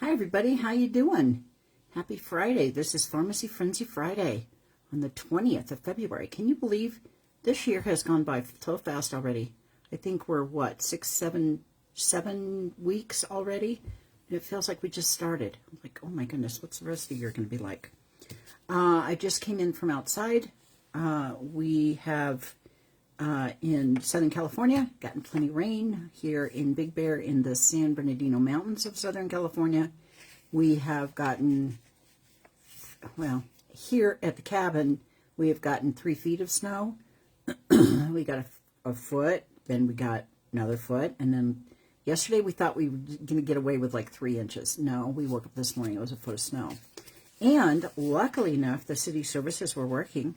Hi everybody, how you doing? Happy Friday. This is Pharmacy Frenzy Friday on the 20th of February. Can you believe this year has gone by so fast already? I think we're what, 7 weeks already? And it feels like we just started. I'm like, oh my goodness, what's the rest of the year going to be like? I just came in from outside. We have in Southern California gotten plenty of rain. Here in Big Bear in the San Bernardino Mountains of Southern California, we have gotten, well, here at the cabin, we have gotten 3 feet of snow. We got a foot, then we got another foot, and then yesterday we thought we were going to get away with like 3 inches. No, we woke up this morning, it was a foot of snow. And luckily enough, the city services were working,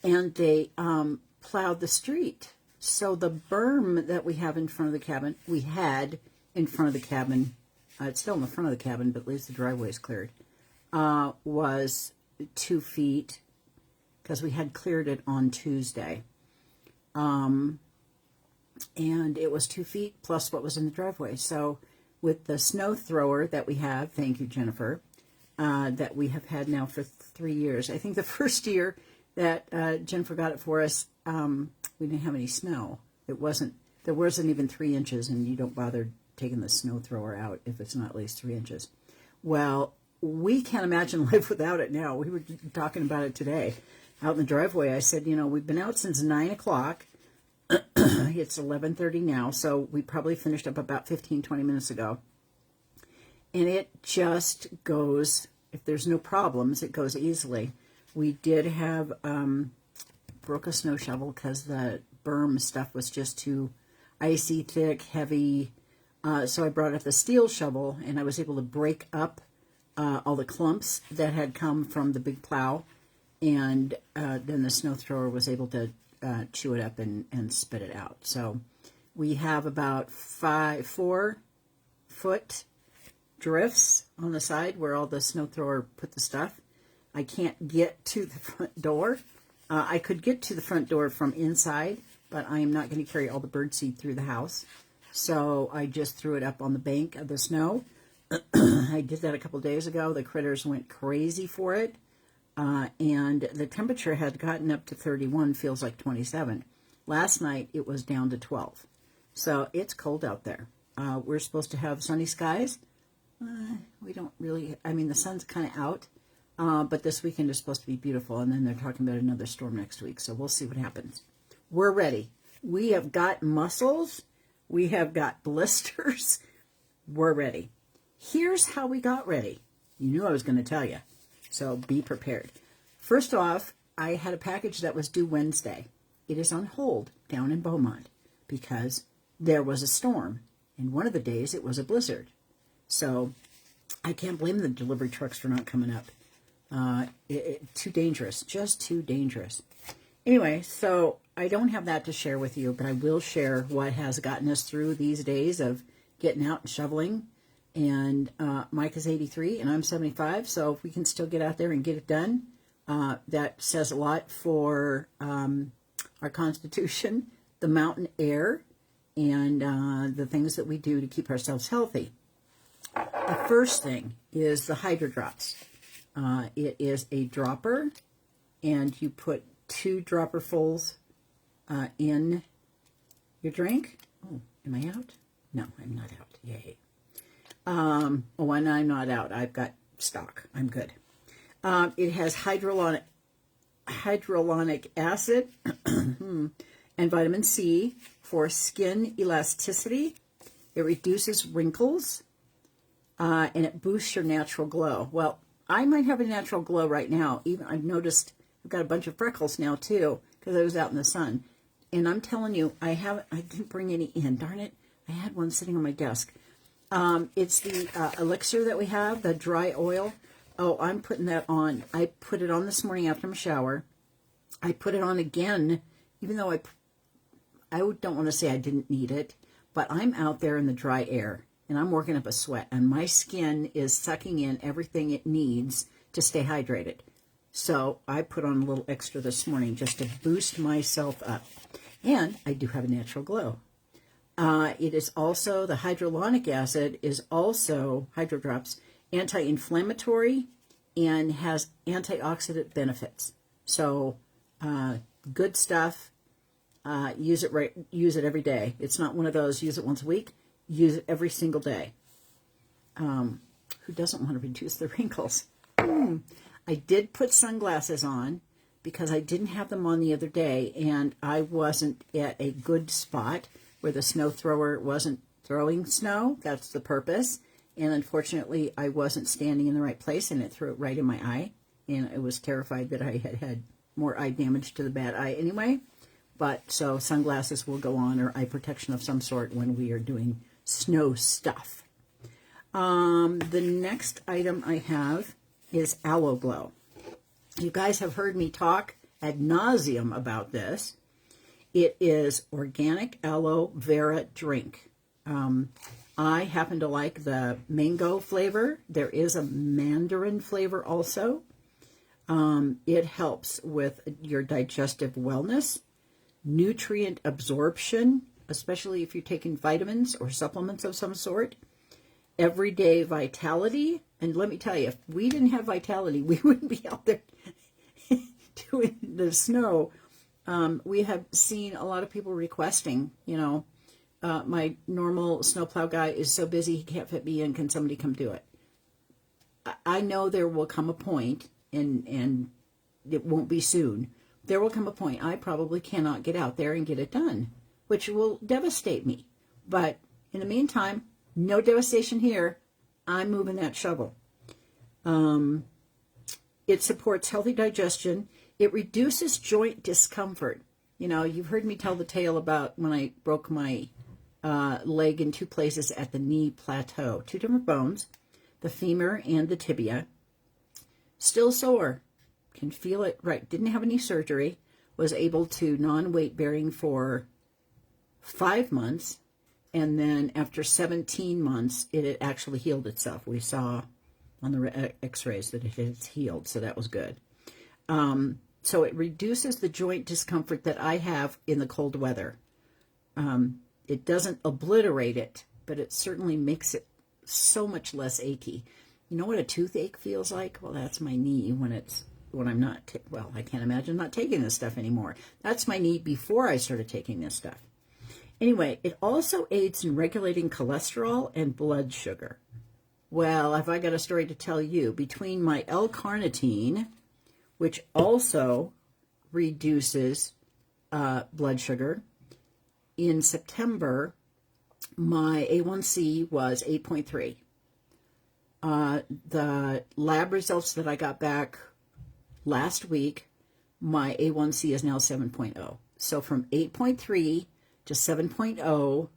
and they plowed the street. So the berm that we have in front of the cabin, we had in front of the cabin, it's still in the front of the cabin, but at least the driveway is cleared, was 2 feet, because we had cleared it on Tuesday. And it was 2 feet plus what was in the driveway. So with the snow thrower that we have, thank you, Jennifer, that we have had now for 3 years. I think the first year that Jennifer got it for us, we didn't have any snow. There wasn't even 3 inches, and you don't bother taking the snow thrower out if it's not at least 3 inches. Well, we can't imagine life without it now. We were talking about it today out in the driveway. I said, you know, we've been out since 9 o'clock. It's 11:30 now, so we probably finished up about 15, 20 minutes ago. And it just goes, if there's no problems, it goes easily. We did have, broke a snow shovel because the berm stuff was just too icy, thick, heavy. So I brought up the steel shovel, and I was able to break up all the clumps that had come from the big plow. And then the snow thrower was able to chew it up and spit it out. So we have about 4 foot drifts on the side where all the snow thrower put the stuff. I can't get to the front door. I could get to the front door from inside, but I am not going to carry all the birdseed through the house. So I just threw it up on the bank of the snow. I did that a couple days ago. The critters went crazy for it. And the temperature had gotten up to 31, feels like 27. Last night it was down to 12. So it's cold out there. We're supposed to have sunny skies. We don't really, I mean, the sun's kind of out. But this weekend is supposed to be beautiful, and then they're talking about another storm next week, so we'll see what happens. We're ready. We have got muscles. We have got blisters. We're ready. Here's how we got ready. You knew I was going to tell you, so be prepared. First off, I had a package that was due Wednesday. It is on hold down in Beaumont because there was a storm, and one of the days it was a blizzard. So I can't blame the delivery trucks for not coming up. Too dangerous, just too dangerous. Anyway, so I don't have that to share with you, but I will share what has gotten us through these days of getting out and shoveling. And Mike is 83 and I'm 75, so if we can still get out there and get it done, that says a lot for our constitution, the mountain air, and the things that we do to keep ourselves healthy. The first thing is the Hydro Drops. It is a dropper, and you put 2 dropperfuls in your drink. Oh, am I out? No, I'm not out. Yay. And I'm not out. I've got stock. I'm good. It has hyaluronic acid and vitamin C for skin elasticity. It reduces wrinkles, and it boosts your natural glow. Well, I might have a natural glow right now. Even I've noticed I've got a bunch of freckles now too because I was out in the sun. And I'm telling you, I didn't bring any in. Darn it, I had one sitting on my desk. It's the elixir that we have, the dry oil. Oh, I'm putting that on. I put it on this morning after my shower. I put it on again, even though I don't want to say I didn't need it, but I'm out there in the dry air. And I'm working up a sweat, and my skin is sucking in everything it needs to stay hydrated. So I put on a little extra this morning just to boost myself up. And I do have a natural glow. It is also, the hydrolonic acid is also, hydrodrops, anti-inflammatory and has antioxidant benefits. So good stuff. Use it every day. It's not one of those use it once a week. Use it every single day. Who doesn't want to reduce the wrinkles? I did put sunglasses on because I didn't have them on the other day, and I wasn't at a good spot where the snow thrower wasn't throwing snow. That's the purpose. And unfortunately, I wasn't standing in the right place, and it threw it right in my eye. And I was terrified that I had more eye damage to the bad eye anyway. But so sunglasses will go on, or eye protection of some sort when we are doing snow stuff. The next item I have is Aloe Glow. You guys have heard me talk ad nauseum about this. It is organic aloe vera drink. I happen to like the mango flavor. There is a mandarin flavor also. It helps with your digestive wellness, nutrient absorption, especially if you're taking vitamins or supplements of some sort, everyday vitality. And let me tell you, if we didn't have vitality, we wouldn't be out there doing the snow. We have seen a lot of people requesting, my normal snowplow guy is so busy he can't fit me in. Can somebody come do it? I know there will come a point, and it won't be soon. There will come a point I probably cannot get out there and get it done, which will devastate me. But in the meantime, no devastation here. I'm moving that shovel. It supports healthy digestion. It reduces joint discomfort. You've heard me tell the tale about when I broke my leg in two places at the knee plateau. Two different bones, the femur and the tibia. Still sore. Can feel it, right. Didn't have any surgery. Was able to non-weight bearing for 5 months. And then after 17 months, it had actually healed itself. We saw on the x-rays that it has healed, so that was good. So it reduces the joint discomfort that I have in the cold weather. It doesn't obliterate it, but it certainly makes it so much less achy. You know what a toothache feels like? Well, that's my knee when I'm not, I can't imagine not taking this stuff anymore. That's my knee before I started taking this stuff. Anyway, it also aids in regulating cholesterol and blood sugar. Well, if I got a story to tell you, between my L-carnitine, which also reduces blood sugar, in September, my A1C was 8.3. The lab results that I got back last week, my A1C is now 7.0. So from 8.3 to 7.0,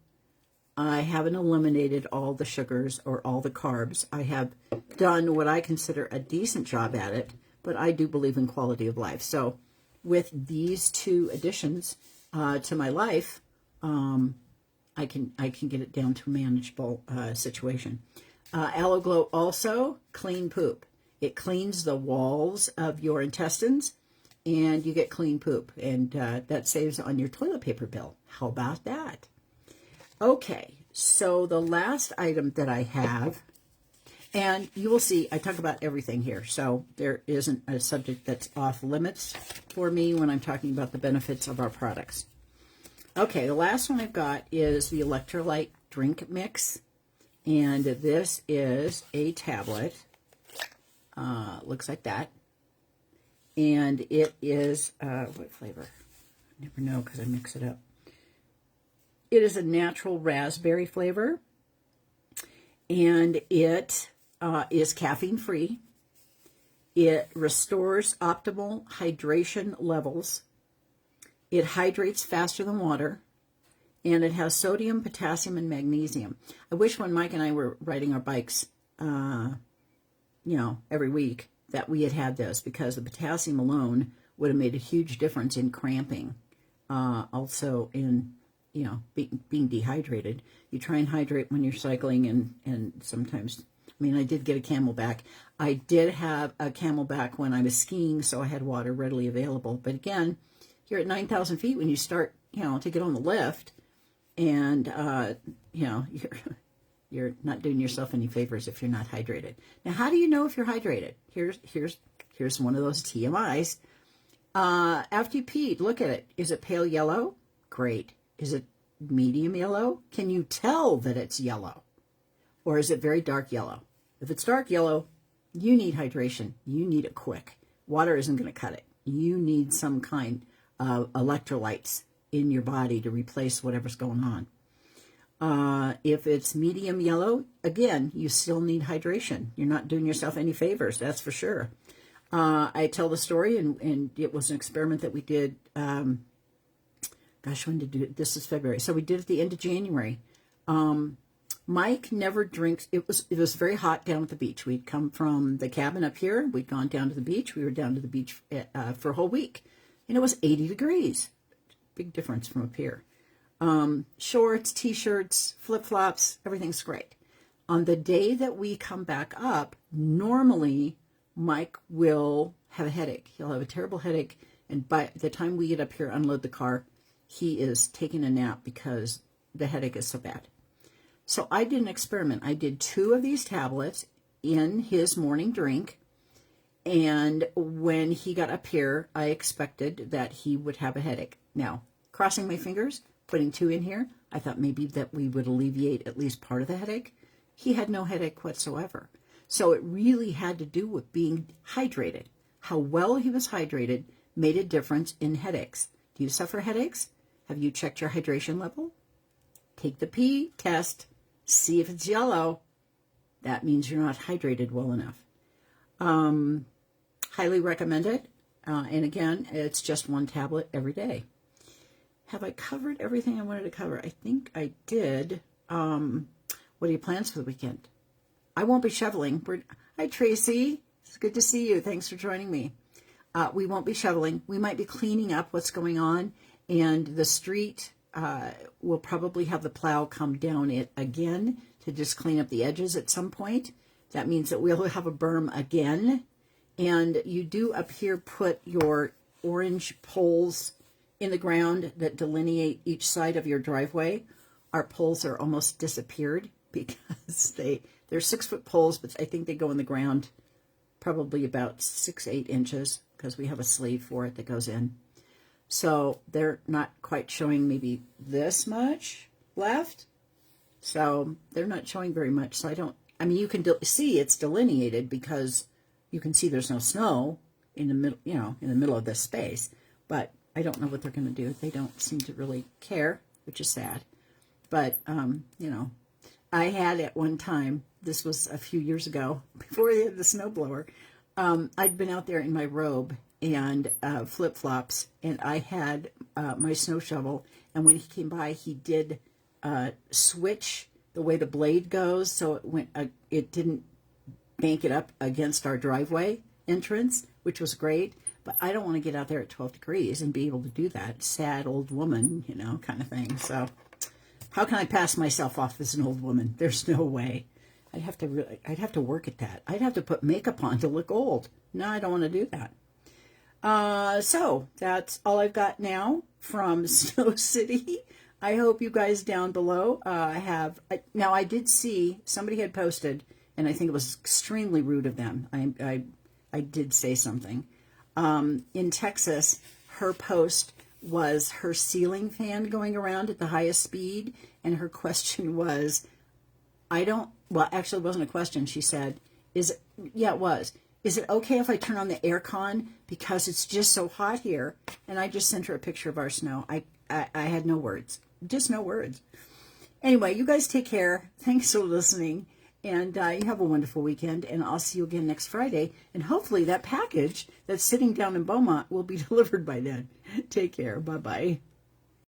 I haven't eliminated all the sugars or all the carbs. I have done what I consider a decent job at it, but I do believe in quality of life. So with these two additions to my life, I can get it down to a manageable situation. Aloe Glow also clean poop. It cleans the walls of your intestines, and you get clean poop, and that saves on your toilet paper bill. How about that? Okay, so the last item that I have, and you will see I talk about everything here, so there isn't a subject that's off limits for me when I'm talking about the benefits of our products. Okay, the last one I've got is the electrolyte drink mix, and this is a tablet. Looks like that. And it is, what flavor? I never know because I mix it up. It is a natural raspberry flavor. And it is caffeine-free. It restores optimal hydration levels. It hydrates faster than water. And it has sodium, potassium, and magnesium. I wish when Mike and I were riding our bikes, every week, that we had this, because the potassium alone would have made a huge difference in cramping. Also in, being dehydrated. You try and hydrate when you're cycling, and sometimes, I did get a Camelback. I did have a Camelback when I was skiing, so I had water readily available. But again, you're at 9,000 feet when you start, to get on the lift. And, you know, you're not doing yourself any favors if you're not hydrated. Now, how do you know if you're hydrated? Here's one of those TMIs. After you peed, look at it. Is it pale yellow? Great. Is it medium yellow? Can you tell that it's yellow? Or is it very dark yellow? If it's dark yellow, you need hydration. You need it quick. Water isn't going to cut it. You need some kind of electrolytes in your body to replace whatever's going on. If it's medium yellow, again, you still need hydration. You're not doing yourself any favors, that's for sure. I tell the story, and it was an experiment that we did, gosh, when did we do it? This is February. So we did it at the end of January. Mike never drinks. It was very hot down at the beach. We'd come from the cabin up here. We'd gone down to the beach. We were down to the beach for a whole week. And it was 80 degrees. Big difference from up here. Shorts, t-shirts, flip-flops, everything's great. On the day that we come back up, normally Mike will have a headache. He'll have a terrible headache. And by the time we get up here, unload the car, he is taking a nap because the headache is so bad. So I did an experiment. I did 2 of these tablets in his morning drink. And when he got up here, I expected that he would have a headache. Now, crossing my fingers, putting 2 in here, I thought maybe that we would alleviate at least part of the headache. He had no headache whatsoever. So it really had to do with being hydrated. How well he was hydrated made a difference in headaches. Do you suffer headaches? Have you checked your hydration level? Take the pee test. See if it's yellow. That means you're not hydrated well enough. Highly recommend it. And again, it's just 1 tablet every day. Have I covered everything I wanted to cover? I think I did. What are your plans for the weekend? I won't be shoveling. Hi, Tracy. It's good to see you. Thanks for joining me. We won't be shoveling. We might be cleaning up what's going on. And the street will probably have the plow come down it again to just clean up the edges at some point. That means that we'll have a berm again. And you do up here put your orange poles in the ground that delineate each side of your driveway. Our poles are almost disappeared because they're 6-foot poles, but I think they go in the ground probably about 6-8 inches because we have a sleeve for it that goes in. So they're not quite showing maybe this much left. So they're not showing very much. So I mean, you can see it's delineated because you can see there's no snow in the middle, in the middle of this space. But I don't know what they're going to do. They don't seem to really care, which is sad. But, I had at one time, this was a few years ago, before they had the snowblower, I'd been out there in my robe and flip-flops, and I had my snow shovel, and when he came by, he did switch the way the blade goes, so it didn't bank it up against our driveway entrance, which was great. But I don't want to get out there at 12 degrees and be able to do that. Sad old woman, kind of thing. So how can I pass myself off as an old woman? There's no way. I'd have to work at that. I'd have to put makeup on to look old. No, I don't want to do that. So that's all I've got now from Snow City. I hope you guys down below now I did see somebody had posted, and I think it was extremely rude of them. I did say something. In Texas, her post was her ceiling fan going around at the highest speed, and her question was, actually it wasn't a question. She said, it was. Is it okay if I turn on the air con because it's just so hot here? And I just sent her a picture of our snow. I had no words, just no words. Anyway, you guys take care. Thanks for listening. And you have a wonderful weekend, and I'll see you again next Friday. And hopefully that package that's sitting down in Beaumont will be delivered by then. Take care. Bye-bye.